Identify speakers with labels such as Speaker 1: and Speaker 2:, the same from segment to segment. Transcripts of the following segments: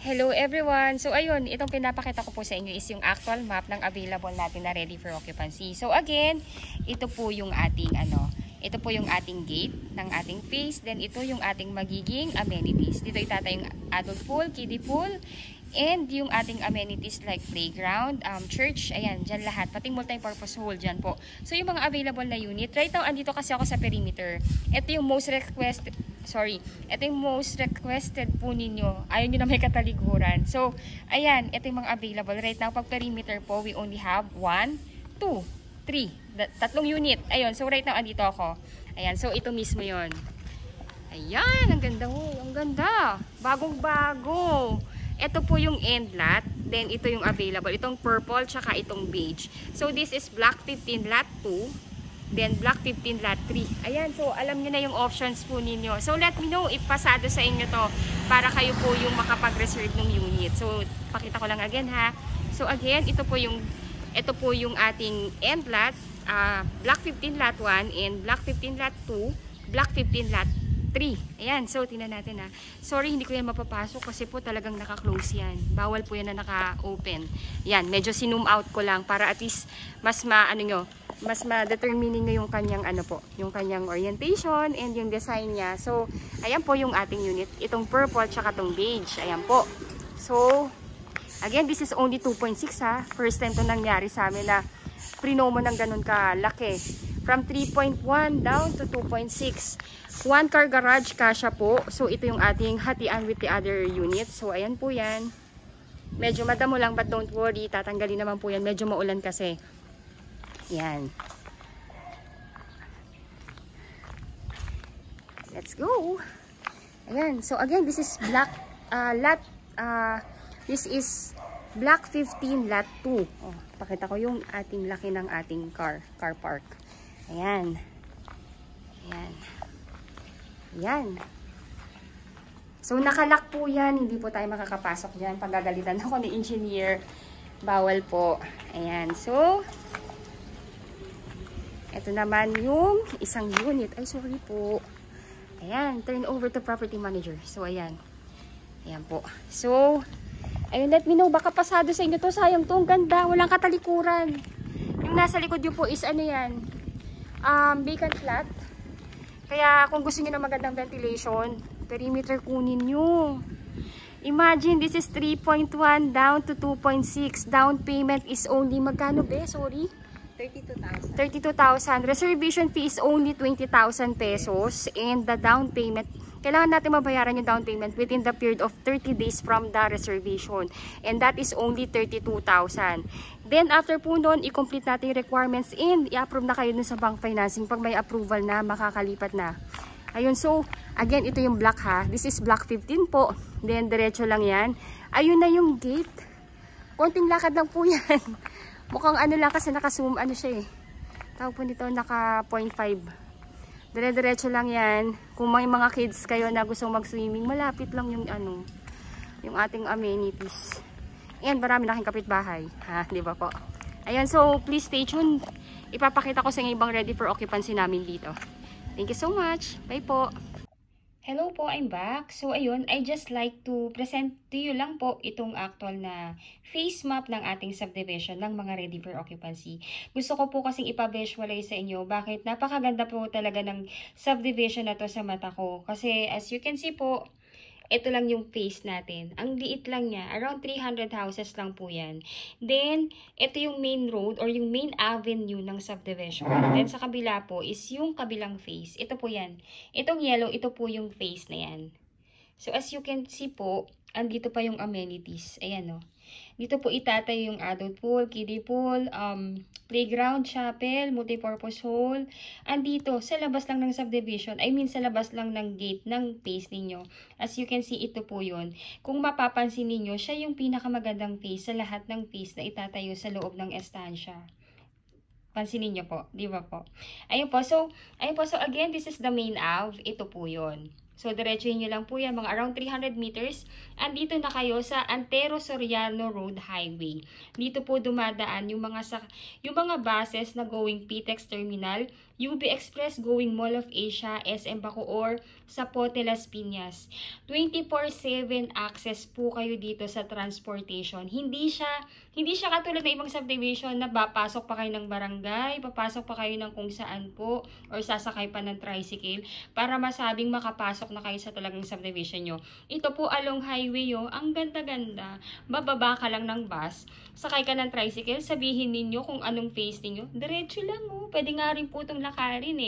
Speaker 1: Hello everyone! So ayun, itong pinapakita ko po sa inyo is yung actual map ng available natin na ready for occupancy. So again, ito po yung ating ito po yung ating gate ng ating phase. Then ito yung ating magiging amenities. Dito itatay yung adult pool, kiddie pool, and yung ating amenities like playground, church, ayan, dyan lahat. Pati multi-purpose hall dyan po. So yung mga available na unit, right now andito kasi ako sa perimeter. Ito yung most requested po ninyo. Ayaw nyo na may kataliguran. So, ayan, ito yung mga available. Right now, pag perimeter po, we only have 1, 2, 3. Tatlong unit. Ayun, so right now, andito ako. Ayan, so ito mismo yon. Ayan, ang ganda ho. Ang ganda. Bagong-bago. Ito po yung end lot. Then, ito yung available. Itong purple, tsaka itong beige. So, this is block 15 lot 2. Then, block 15 lot 3. Ayan, so alam nyo na yung options po ninyo. So, let me know if pasado sa inyo to para kayo po yung makapag-reserve ng unit. So, pakita ko lang again ha. So, again, ito po yung ating end lot, block 15 lot 1 and block 15 lot 2, block 15 lot 3. Ayan, so tingnan natin ha. Sorry, hindi ko yan mapapasok kasi po talagang naka-close yan. Bawal po yan na naka-open. Yan, medyo sinum out ko lang para at least mas ma-determine nyo yung kanyang yung kanyang orientation and yung design niya. So, ayan po yung ating unit. Itong purple tsaka itong beige. Ayan po. So, again, this is only 2.6 ha. First time to nangyari sa amin na prinomo ng ganun kalaki. From 3.1 down to 2.6. One car garage kasya po. So, ito yung ating hatian with the other unit. So, ayan po yan. Medyo madamo lang but don't worry. Tatanggalin naman po yan. Medyo maulan kasi. Yan. Let's go. Ayan. So, again, this is this is block 15 lot 2. Oh, pakita ko yung ating laki ng ating car park. Ayan. Ayan. Ayan. So, nakalock po yan. Hindi po tayo makakapasok dyan. Pagagalitan ako ni engineer. Bawal po. Ayan. So, ito naman yung isang unit. Ay, sorry po. Ayan. Turn over to property manager. So, ayan. Ayan po. So, ayun, let me know. Baka pasado sa inyo to. Sayang to. Ang ganda. Walang katalikuran. Yung nasa likod nyo po is yan. Vacant lot. Kaya kung gusto niyo ng magandang ventilation, perimeter kunin nyo. Imagine, this is 3.1 down to 2.6. Down payment is only, magkano be? Sorry? 32,000. Reservation fee is only 20,000 pesos. And the down payment, kailangan natin mabayaran yung down payment within the period of 30 days from the reservation. And that is only 32,000. Then, after po nun, i-complete natin yung requirements and i-approve na kayo dun sa bank financing. Pag may approval na, makakalipat na. Ayun, so, again, ito yung block ha. This is block 15 po. Then, diretso lang yan. Ayun na yung gate. Konting lakad lang po yan. Mukhang lang kasi naka-zoom, siya eh. Tawag po nito, naka 0.5. Dire-diretso lang yan. Kung may mga kids kayo na gustong mag-swimming, malapit lang yung yung ating amenities. And marami na kayong kapitbahay. Ha, di ba po? Ayan, so please stay tuned. Ipapakita ko sa inyo ibang ready for occupancy namin dito. Thank you so much. Bye po. Hello po, I'm back. So ayun, I just like to present to you lang po itong actual na phase map ng ating subdivision ng mga ready for occupancy. Gusto ko po kasing ipa-visualize sa inyo bakit napakaganda po talaga ng subdivision na to sa mata ko. Kasi as you can see po, ito lang yung phase natin. Ang liit lang niya. Around 300 houses lang po yan. Then, ito yung main road or yung main avenue ng subdivision. Then, sa kabila po is yung kabilang phase. Ito po yan. Itong yellow, ito po yung phase na yan. So, as you can see po, andito pa yung amenities. Ayan o. Dito po itatayo yung adult pool, kiddie pool, playground, chapel, multipurpose hall. Andito, sa labas lang ng subdivision, sa labas lang ng gate ng phase ninyo. As you can see, ito po yun. Kung mapapansin ninyo, siya yung pinakamagandang phase sa lahat ng phase na itatayo sa loob ng estansya. Pansinin niyo po, di ba po? Ayun po, so again, this is the main Ave. Ito po yun. So, diretsuhin nyo lang po yan, mga around 300 meters. andito na kayo sa Antero Soriano Road Highway. Dito po dumadaan yung mga buses na going PTEX Terminal, UB Express going Mall of Asia, SM Bacoor, Zapote, Las Piñas. 24/7 access po kayo dito sa transportation. Hindi siya katulad ng ibang subdivision na papasok pa kayo ng barangay, papasok pa kayo ng kung saan po, or sasakay pa ng tricycle para masabing makapasok na kayo sa talagang subdivision nyo. Ito po along highway ang ganda-ganda. Bababa ka lang ng bus, sakay ka ng tricycle, sabihin ninyo kung anong face ninyo. Diretso lang Pwede nga rin po itong lakarin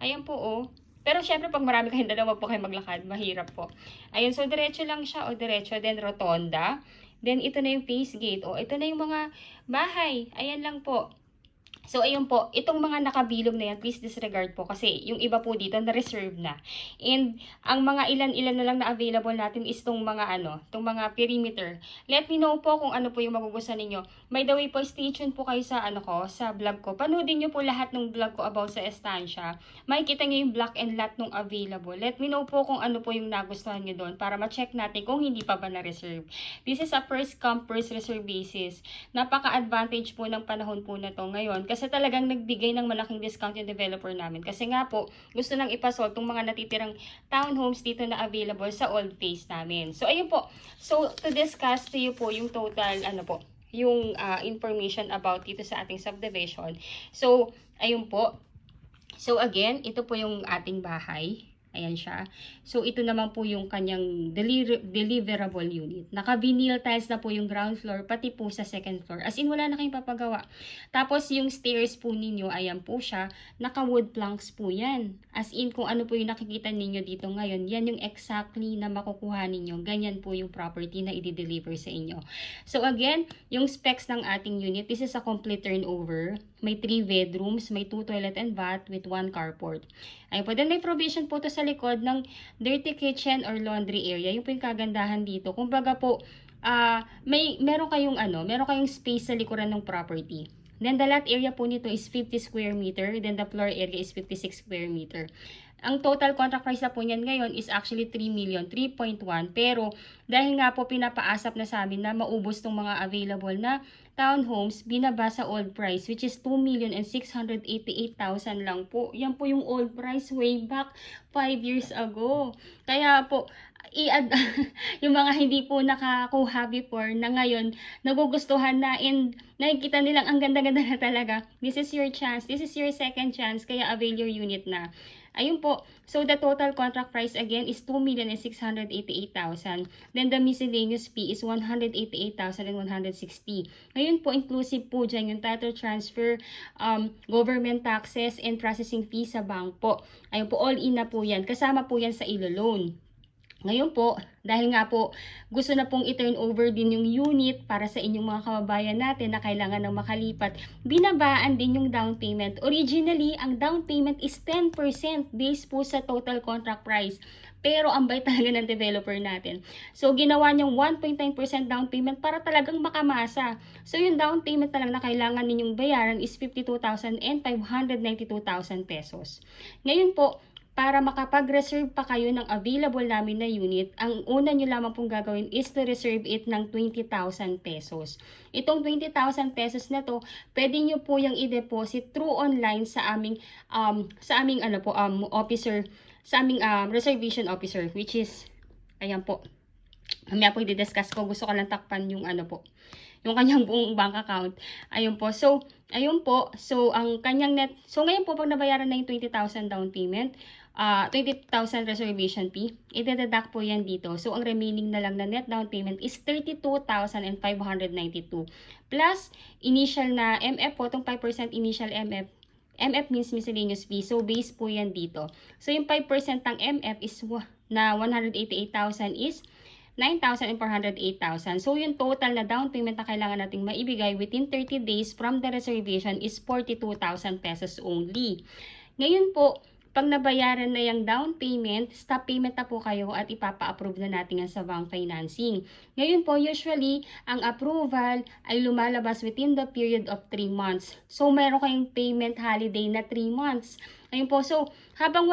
Speaker 1: Ayan po Pero syempre pag marami kayong dalawa, wag po kayo maglakad, mahirap po. Ayun, so diretso lang siya diretso, then rotonda. Then ito na yung face gate ito na yung mga bahay. Ayan lang po. So, ayun po, itong mga nakabilog na yan, please disregard po kasi yung iba po dito na-reserve na. And ang mga ilan-ilan na lang na available natin is itong mga perimeter. Let me know po kung ano po yung magugustuhan ninyo. By the way po, stay tuned po kayo sa sa vlog ko. Panoodin nyo po lahat ng vlog ko about sa estancia. Makikita nyo yung block and lot nung available. Let me know po kung ano po yung nagustuhan nyo doon para ma-check natin kung hindi pa ba na-reserve. This is a first come, first reserve basis. Napaka-advantage po ng panahon po na to ngayon. Kasi talagang nagbigay ng malaking discount yung developer namin. Kasi nga po, gusto nang ipasol itong mga natitirang townhomes dito na available sa old phase namin. So, ayun po. So, to discuss to you po yung total, yung information about dito sa ating subdivision. So, ayun po. So, again, ito po yung ating bahay. Ayan siya. So, ito naman po yung kanyang deliverable unit. Naka-vinyl tiles na po yung ground floor, pati po sa second floor. As in, wala na kayong papagawa. Tapos, yung stairs po ninyo, ayan po siya. Naka-wood planks po yan. As in, kung ano po yung nakikita ninyo dito ngayon, yan yung exactly na makukuha ninyo. Ganyan po yung property na i-deliver sa inyo. So, again, yung specs ng ating unit, this is a complete turnover. May 3 bedrooms, may 2 toilet and bath with 1 carport. Ayun po. Then may provision po to sa likod ng dirty kitchen or laundry area. Yung po yung kagandahan dito. Kumbaga po, meron kayong space sa likuran ng property. Then the lot area po nito is 50 square meter. Then the floor area is 56 square meter. Ang total contract price na po niyan ngayon is actually 3,000,000, 3.1. Pero dahil nga po pinapaasap na sa amin na maubos tong mga available na townhomes, binaba sa old price which is 2,688,000 lang po. Yan po yung old price way back 5 years ago. Kaya po, yung mga hindi po nakakuha before na ngayon nagugustuhan na and nakikita nilang ang ganda-ganda na talaga. This is your chance. This is your second chance. Kaya avail your unit na. Ayun po. So, the total contract price again is 2,688,000. Then, the miscellaneous fee is 188,160. Ngayon po, inclusive po dyan yung title transfer, government taxes, and processing fee sa bank po. Ayun po, all in na po yan. Kasama po yan sa ILO loan. Ngayon po, dahil nga po gusto na pong i-turn over din yung unit para sa inyong mga kababayan natin na kailangan ng makalipat, binabaan din yung down payment. Originally, ang down payment is 10% based po sa total contract price. Pero ang bait talaga ng developer natin. So, ginawa niyang 1.9% down payment para talagang makamasa. So, yung down payment na lang na kailangan ninyong bayaran is 52,000 and 592,000 pesos. Ngayon po, para makapag-reserve pa kayo ng available namin na unit, ang una nyo lamang pong gagawin is to reserve it ng 20,000 pesos. Itong 20,000 pesos na to, pwede nyo po yung i-deposit through online sa aming officer, sa aming reservation officer, which is, ayan po. Mamaya po i-discuss ko, gusto ko lang takpan yung yung kanyang buong bank account. Ayun po. So, ayun po. So, ang kanyang net. So, ngayon po, pag nabayaran na yung 20,000 down payment, 20,000 reservation fee, ide-deduct po yan dito. So, ang remaining na lang na net down payment is 32,592. Plus, initial na MF po, itong 5% initial MF. MF means miscellaneous fee. So, base po yan dito. So, yung 5% ng MF is na 188,000 is 9,408,000. So, yung total na down payment na kailangan nating maibigay within 30 days from the reservation is 42,000 pesos only. Ngayon po, pag nabayaran na yung down payment, stop payment na po kayo at ipapa-approve na natin yan sa bank financing. Ngayon po, usually, ang approval ay lumalabas within the period of 3 months. So, meron kayong payment holiday na 3 months. Ayun po, so, habang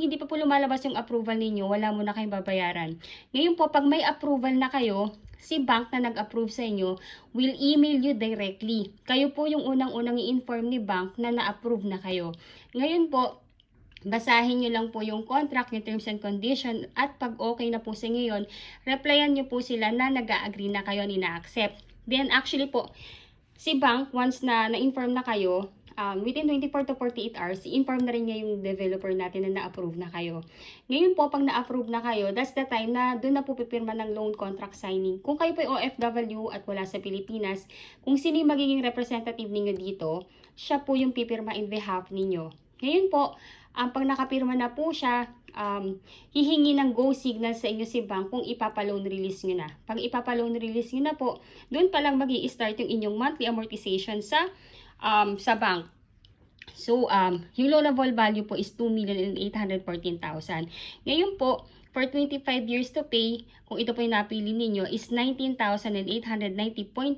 Speaker 1: hindi pa po lumalabas yung approval ninyo, wala mo na kayong babayaran. Ngayon po, pag may approval na kayo, si bank na nag-approve sa inyo will email you directly. Kayo po yung unang-unang i-inform ni bank na na-approve na kayo. Ngayon po, basahin nyo lang po yung contract, yung terms and condition, at pag okay na po sa inyo yun, replyan nyo po sila na nag-a-agree na kayo, ni-accept. Then actually po, si bank, once na na-inform na kayo, within 24 to 48 hours, i-inform na rin niya yung developer natin na na-approve na kayo. Ngayon po, pag na-approve na kayo, that's the time na doon na po pipirma ng loan contract signing. Kung kayo po ay OFW at wala sa Pilipinas, kung sino yung magiging representative ninyo dito, siya po yung pipirma in behalf ninyo. Ngayon po, pag nakapirma na po siya, hihingi ng go signal sa inyo si bank kung ipapa-loan release nyo na. Pag ipapa-loan release nyo na po, doon pa lang mag-i-start yung inyong monthly amortization sa bank. So, yung loanable value po is 2,814,000. Ngayon po, for 25 years to pay, kung ito po yung napili ninyo, is 19,890.48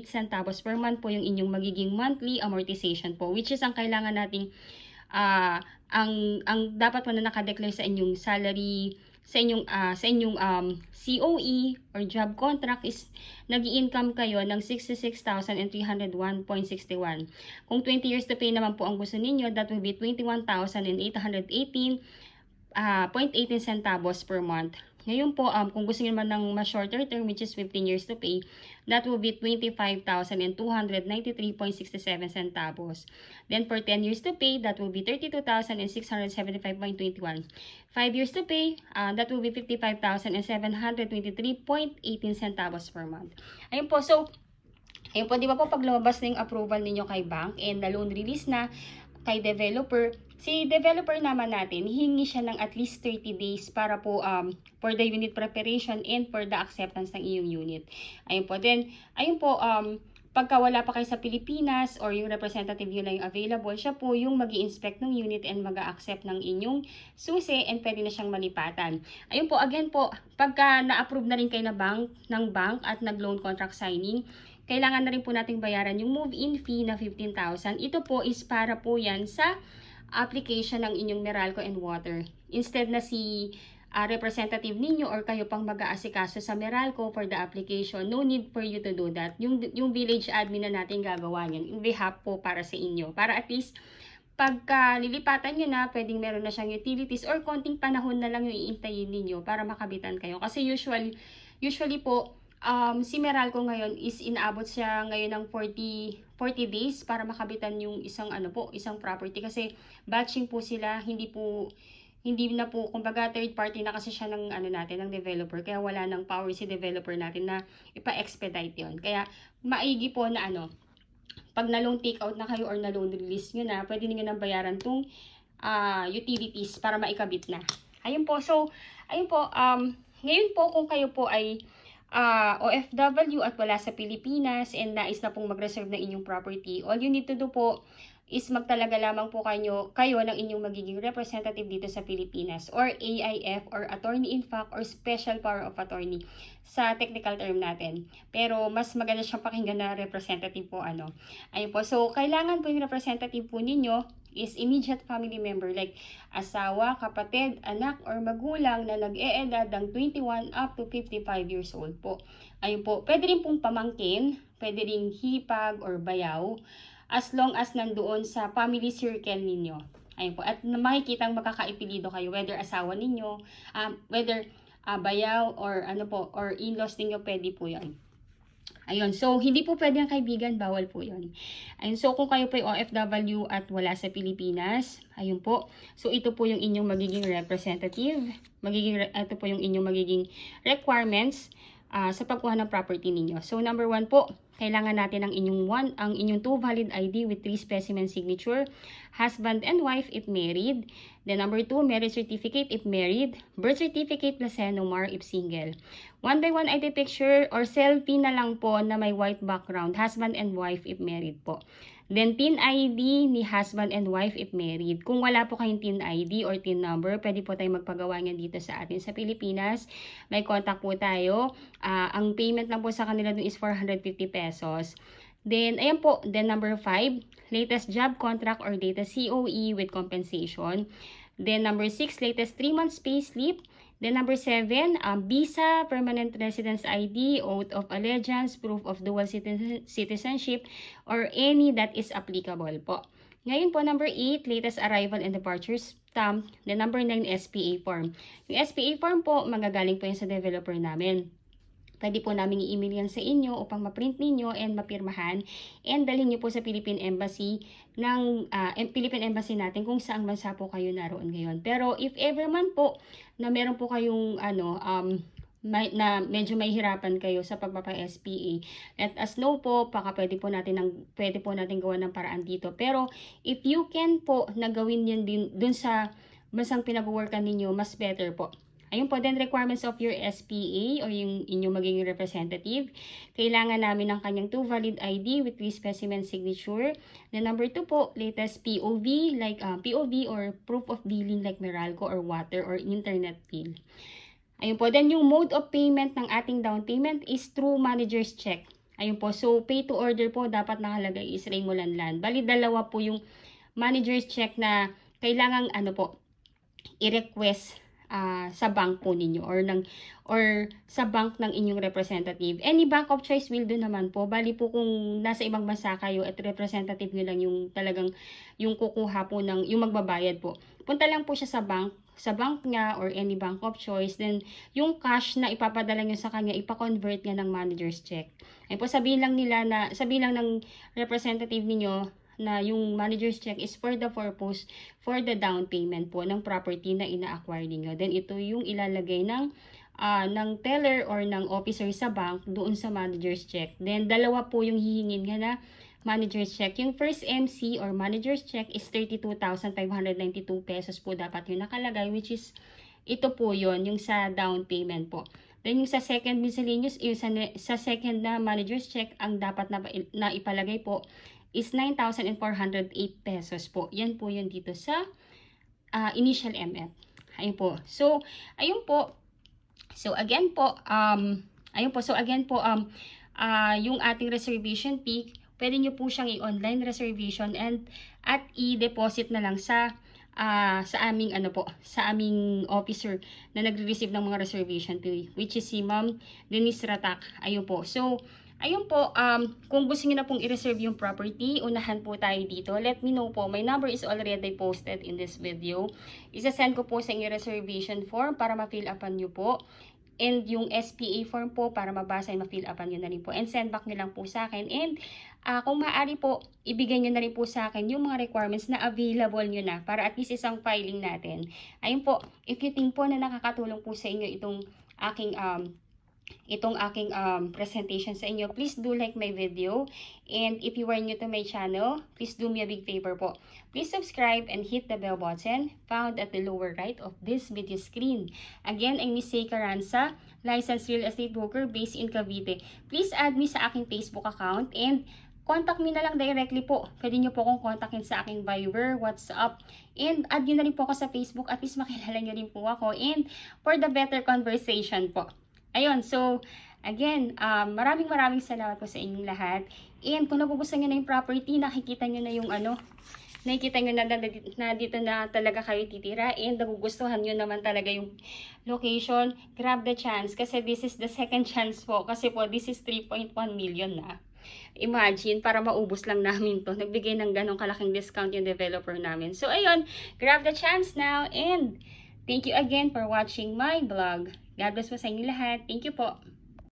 Speaker 1: centavos per month po yung inyong magiging monthly amortization po, which is ang kailangan nating ang dapat mo na nakadeclare sa inyong salary, sa inyong COE or job contract is nag-i-income kayo ng 66,301.61. Kung 20 years to pay naman po ang gusto ninyo, that will be 21,818.18 centavos per month. Ngayon po, kung gusto niyo naman ng mas shorter term, which is 15 years to pay, that will be 25,293.67 centavos. Then for 10 years to pay, that will be 32,675.21. 5 years to pay, that will be 55,723.18 centavos per month. Ayun po, so, ayun po, di ba po pag lumabas na yung approval ninyo kay bank and the loan release na kay developer, si developer naman natin, hihingi siya ng at least 30 days para po for the unit preparation and for the acceptance ng iyong unit. Ayun po. Then, ayun po, pagka wala pa kayo sa Pilipinas or yung representative yun na yung available, siya po yung mag-i-inspect ng unit and mag-a-accept ng inyong susi and pwede na siyang malipatan. Ayun po, again po, pagka na-approve na rin kayo ng bank at nag-loan contract signing, kailangan na rin po nating bayaran yung move-in fee na 15,000. Ito po is para po yan sa application ng inyong Meralco and Water. Instead na si representative ninyo or kayo pang mag-aasikaso sa Meralco for the application, no need for you to do that. Yung village admin na natin gagawa yan in behalf po para sa inyo. Para at least, pagka lilipatan nyo na, pwedeng meron na siyang utilities or konting panahon na lang yung iintayin ninyo para makabitan kayo. Kasi usually po, si Meralco ngayon is inaabot siya ngayon ng 40 days para makabitan yung isang property kasi batching po sila, hindi na po kumbaga third party na kasi siya ng ng developer, kaya wala nang power si developer natin na ipa-expedite yon. Kaya maigi po na pag na loan take out na kayo or na loan release nyo na, pwede niyo nang bayaran tong utilities para maikabit na. Ayun po, so ayun po, ngayon po kung kayo po ay OFW at wala sa Pilipinas and nais na pong mag-reserve ng inyong property, all you need to do po is magtalaga lamang po kayo ng inyong magiging representative dito sa Pilipinas or AIF or attorney in fact or special power of attorney sa technical term natin. Pero mas maganda siyang pakinggan na representative po Ayun po. So, kailangan po yung representative po ninyo is immediate family member like asawa, kapatid, anak, or magulang na nag-e-edad ng 21 up to 55 years old po. Ayun po. Pwede rin pong pamangkin, pwede rin hipag or bayaw, as long as nandoon sa family circle ninyo. Ayun po. At makikitang magkakaipilido kayo, whether asawa ninyo, whether bayaw or or in-laws ninyo, pwede po yan. Ayun, so hindi po pwede ang kaibigan, bawal po yun. Ayun, so kung kayo po ay OFW at wala sa Pilipinas, ayun po. So ito po yung inyong magiging representative, ito po yung inyong magiging requirements sa pagkuha ng property ninyo. So number 1 po, kailangan natin ang inyong 2 valid ID with 3 specimen signature, husband and wife if married. Then number 2, marriage certificate if married, birth certificate plus NOMAR if single. 1 by 1 ID picture or selfie na lang po na may white background, husband and wife if married po. Then, TIN ID ni husband and wife if married. Kung wala po kayong TIN ID or TIN number, pwede po tayo magpagawa niyan dito sa atin sa Pilipinas. May contact po tayo. Ang payment lang po sa kanila dun is 450 pesos. Then, ayan po. Then, number 5, latest job contract or latest COE with compensation. Then, number 6, latest 3 months payslip. Then, number 7, visa, permanent residence ID, oath of allegiance, proof of dual citizenship, or any that is applicable po. Ngayon po, number 8, latest arrival and departure stamp. Then, number 9, SPA form. Yung SPA form po, magagaling po yan sa developer namin. Pwede po namin i-email yan sa inyo upang ma-print ninyo and mapirmahan and dalhin nyo po sa Philippine Embassy natin kung saang bansa po kayo naroon ngayon. Pero if ever man po na meron po kayong na medyo mahihirapan kayo sa pagpapa-SPA, let us know po, baka pwede po natin gawa ng paraan dito. Pero if you can po na gawin yun din dun sa bansang pinag-workan ninyo, mas better po. Ayun po, then requirements of your SPA or yung inyong magiging representative. Kailangan namin ng kanyang 2 valid ID with 3 specimen signature. Then number 2 po, latest POV like POV or proof of billing like Meralco or water or internet bill. Ayun po, then yung mode of payment ng ating down payment is through manager's check. Ayun po, so pay to order po dapat nakalagay is Raymo Lanlan. Bali dalawa po yung manager's check na kailangang i-request sa bank po ninyo or sa bank ng inyong representative. Any bank of choice will do naman po. Bali po kung nasa ibang bansa kayo at representative nyo lang yung talagang yung kukuha po yung magbabayad po. Punta lang po siya sa bank niya or any bank of choice. Then yung cash na ipapadala nyo sa kanya, ipa-convert niya ng manager's check. Ay po sabihin lang ng representative niyo na yung manager's check is for the purpose for the down payment po ng property na ina-acquire niyo. Then ito yung ilalagay ng teller or ng officer sa bank doon sa manager's check. Then dalawa po yung hihingin nga na manager's check. Yung first MC or manager's check is 32,592 pesos po dapat yung nakalagay, which is ito po yon yung sa down payment po. Then yung sa second miscellaneous, sa second na manager's check, ang dapat na ipalagay po is 9,408 pesos po. Yan po yun dito sa initial MF. Ayun po. So, ayun po. So, again po, yung ating reservation fee, pwede nyo po siyang i-online reservation at i-deposit na lang sa aming officer na nagre-receive ng mga reservation fee, which is si Ma'am Denise Ratak. Ayun po. So, ayun po, kung gusto niyo na pong i-reserve yung property, unahan po tayo dito. Let me know po. My number is already posted in this video. Isa-send ko po sa inyo reservation form para ma-fill upan nyo po. And yung SPA form po para mabasa and ma-fill upan nyo na rin po. And send back nyo lang po sa akin. And kung maaari po, ibigay nyo na rin po sa akin yung mga requirements na available nyo na para at least isang filing natin. Ayun po, if you think po na nakakatulong po sa inyo itong aking presentation sa inyo, please do like my video. And if you are new to my channel, please do me a big favor po. Please subscribe and hit the bell button found at the lower right of this video screen. Again, I'm Miss Say Caranza, licensed real estate broker based in Cavite. Please add me sa aking Facebook account and contact me na lang directly po. Pwede nyo po akong kontakin sa aking Viber, WhatsApp, and add nyo na rin po ako sa Facebook. At least makilala nyo rin po ako and for the better conversation po. Ayun, so, again, maraming salamat po sa inyong lahat. And kung nagugustuhan nyo na yung property, nakikita nyo na yung nakikita nyo na dito na talaga kayo titira. And nagugustuhan nyo naman talaga yung location, grab the chance. Kasi this is the second chance po. Kasi po, this is 3.1 million na. Imagine, para maubos lang namin to. Nagbigay ng ganong kalaking discount yung developer namin. So, ayun, grab the chance now. And thank you again for watching my vlog. God bless po sa inyo lahat. Thank you po.